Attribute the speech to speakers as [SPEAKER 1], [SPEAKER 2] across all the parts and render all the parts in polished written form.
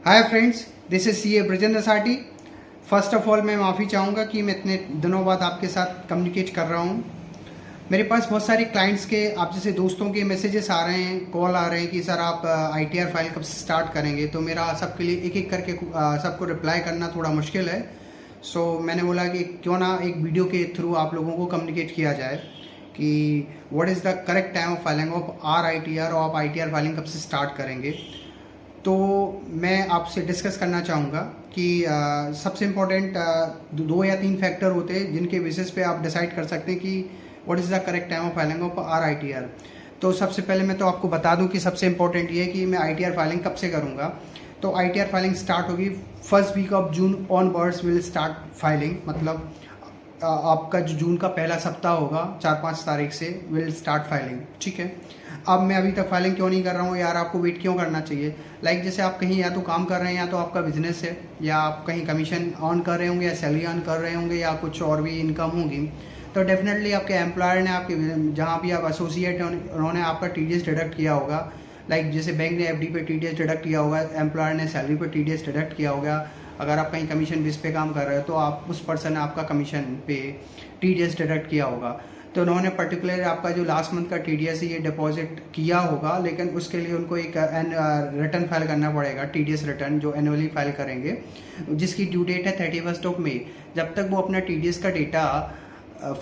[SPEAKER 1] Hi friends, this is CA Brajendra Sati. First of all मैं माफ़ी चाहूँगा कि मैं इतने दिनों बाद आपके साथ कम्युनिकेट कर रहा हूँ। मेरे पास बहुत सारे क्लाइंट्स के, आप जैसे दोस्तों के मैसेजेस आ रहे हैं, कॉल आ रहे हैं कि सर आप आईटीआर फाइल कब से स्टार्ट करेंगे। तो मेरा सबके लिए एक एक करके सबको रिप्लाई करना थोड़ा मुश्किल है। सो मैंने बोला कि क्यों ना एक वीडियो के थ्रू आप लोगों को कम्युनिकेट किया जाए कि what is the correct time of filing of are I T are, और आप आईटीआर फाइलिंग कब से स्टार्ट करेंगे। तो मैं आपसे डिस्कस करना चाहूँगा कि सबसे इम्पोर्टेंट 2 या 3 फैक्टर होते हैं जिनके बेसिस पे आप डिसाइड कर सकते हैं कि what is the correct time of filing of are I T are. तो सबसे पहले मैं तो आपको बता दूं कि सबसे इम्पोर्टेंट ये है कि मैं आई टी आर फाइलिंग कब से करूँगा। तो I T R filing start होगी first week of June onwards will start filing. मतलब आपका जो जून का पहला सप्ताह होगा 4-5 तारीख से विल स्टार्ट फाइलिंग। ठीक है, अब मैं अभी तक फाइलिंग क्यों नहीं कर रहा हूँ यार, आपको वेट क्यों करना चाहिए। जैसे आप कहीं या तो काम कर रहे हैं या तो आपका बिजनेस है, या आप कहीं कमीशन अर्न कर रहे होंगे या सैलरी अर्न कर रहे होंगे या कुछ और भी इनकम होगी। तो डेफिनेटली आपके एम्प्लॉयर ने आपके जहाँ भी आप एसोसिएट हैं उन्होंने आपका टीडीएस डिडक्ट किया होगा। जैसे बैंक ने एफडी पे टीडीएस डिडक्ट किया होगा, एम्प्लॉयर ने सैलरी पे टीडीएस डिडक्ट किया होगा। अगर आप कहीं कमीशन बेस पे काम कर रहे हो तो आप उस पर्सन ने आपका कमीशन पे टीडीएस डिडक्ट किया होगा। तो उन्होंने पर्टिकुलर आपका जो लास्ट मंथ का टीडीएस है ये डिपॉजिट किया होगा, लेकिन उसके लिए उनको एक रिटर्न फाइल करना पड़ेगा, टीडीएस रिटर्न जो एनुअली फाइल करेंगे, जिसकी ड्यू डेट है 31 मई। जब तक वो अपना टीडीएस का डेटा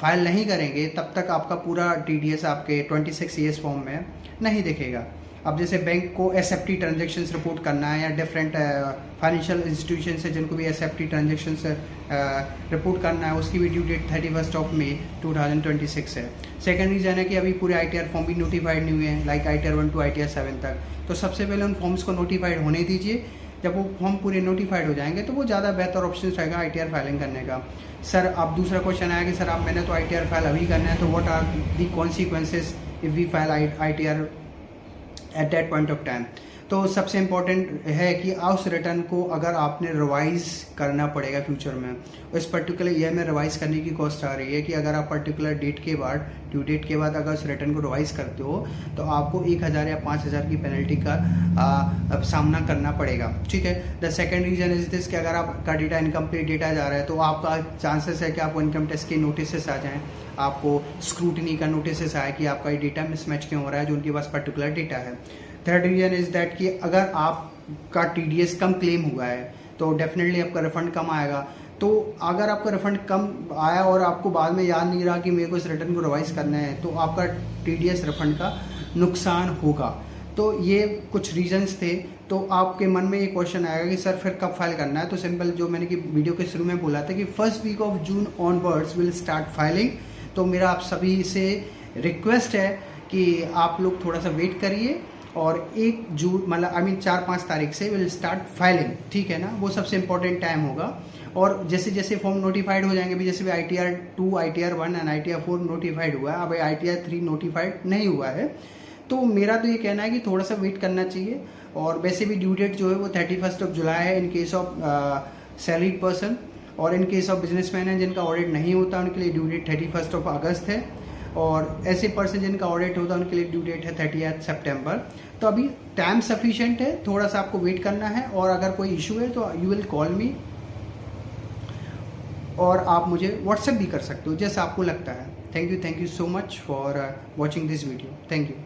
[SPEAKER 1] फाइल नहीं करेंगे तब तक आपका पूरा टीडीएस आपके 26 ईएस फॉर्म में नहीं दिखेगा। अब जैसे बैंक को एसएफटी ट्रांजेक्शन्स रिपोर्ट करना है या डिफरेंट फाइनेंशियल इंस्टीट्यूशन से जिनको भी एसएफटी ट्रांजेक्शन्स रिपोर्ट करना है, उसकी भी ड्यू डेट 31 मई 2026 है। सेकेंड रीज़न है कि अभी पूरे आईटीआर फॉर्म भी नोटिफाइड नहीं हुए हैं, लाइक आईटीआर 1 to आईटीआर 7 तक। तो सबसे पहले उन फॉर्म्स को नोटिफाइड होने दीजिए। जब वो फॉर्म पूरे नोटिफाइड हो जाएंगे तो वो ज़्यादा बेहतर ऑप्शन रहेगा आईटीआर फाइलिंग करने का। सर अब दूसरा क्वेश्चन आया कि सर आप मैंने तो आईटीआर फाइल अभी करना है, तो what are the consequences if we file ITR at that point of time. तो सबसे इम्पॉर्टेंट है कि उस रिटर्न को अगर आपने रिवाइज करना पड़ेगा फ्यूचर में, इस पर्टिकुलर ईयर में रिवाइज करने की कॉस्ट आ रही है कि अगर आप पर्टिकुलर डेट के बाद, ड्यू डेट के बाद अगर उस रिटर्न को रिवाइज करते हो तो आपको 1000 या 5000 की पेनल्टी का सामना करना पड़ेगा। ठीक है, the second reason is this कि अगर आपका डेटा इनकम्प्लीट डेटा जा रहा है तो आपका चांसेस है कि आपको इनकम टैक्स के नोटिस आ जाएँ, आपको स्क्रूटनी का नोटिस आए कि आपका ये डेटा मिसमैच क्यों हो रहा है जो उनके पास पर्टिकुलर डेटा है। थर्ड रीजन इज दैट कि अगर आपका टीडीएस कम क्लेम हुआ है तो डेफिनेटली आपका रिफंड कम आएगा। तो अगर आपका रिफंड कम आया और आपको बाद में याद नहीं रहा कि मेरे को इस रिटर्न को रिवाइज करना है, तो आपका टीडीएस रिफंड का नुकसान होगा। तो ये कुछ रीजंस थे। तो आपके मन में ये क्वेश्चन आएगा कि सर फिर कब फाइल करना है। तो सिंपल जो मैंने कि वीडियो के शुरू में बोला था कि first week of June onwards will start filing. तो मेरा आप सभी से रिक्वेस्ट है कि आप लोग थोड़ा सा वेट करिए और 1 जून मतलब 4-5 तारीख से विल स्टार्ट फाइलिंग। ठीक है ना, वो सबसे इम्पोर्टेंट टाइम होगा। और जैसे जैसे फॉर्म नोटिफाइड हो जाएंगे, भी जैसे भी ITR 2, ITR 1 and ITR 4 notified हुआ है, अब आईटीआर 3 नोटिफाइड नहीं हुआ है। तो मेरा तो ये कहना है कि थोड़ा सा वेट करना चाहिए। और वैसे भी ड्यू डेट जो है वो 31 जुलाई है in case of salaried person, और इन केस ऑफ बिजनेसमैन है जिनका ऑडिट नहीं होता उनके लिए ड्यू डेट 31 अगस्त है, और ऐसे पर्सन जिनका ऑडिट होता है उनके लिए ड्यू डेट है 30 सितंबर। तो अभी टाइम सफिशिएंट है, थोड़ा सा आपको वेट करना है। और अगर कोई इशू है तो यू विल कॉल मी, और आप मुझे व्हाट्सएप भी कर सकते हो जैसा आपको लगता है। Thank you so much for watching this video. Thank you.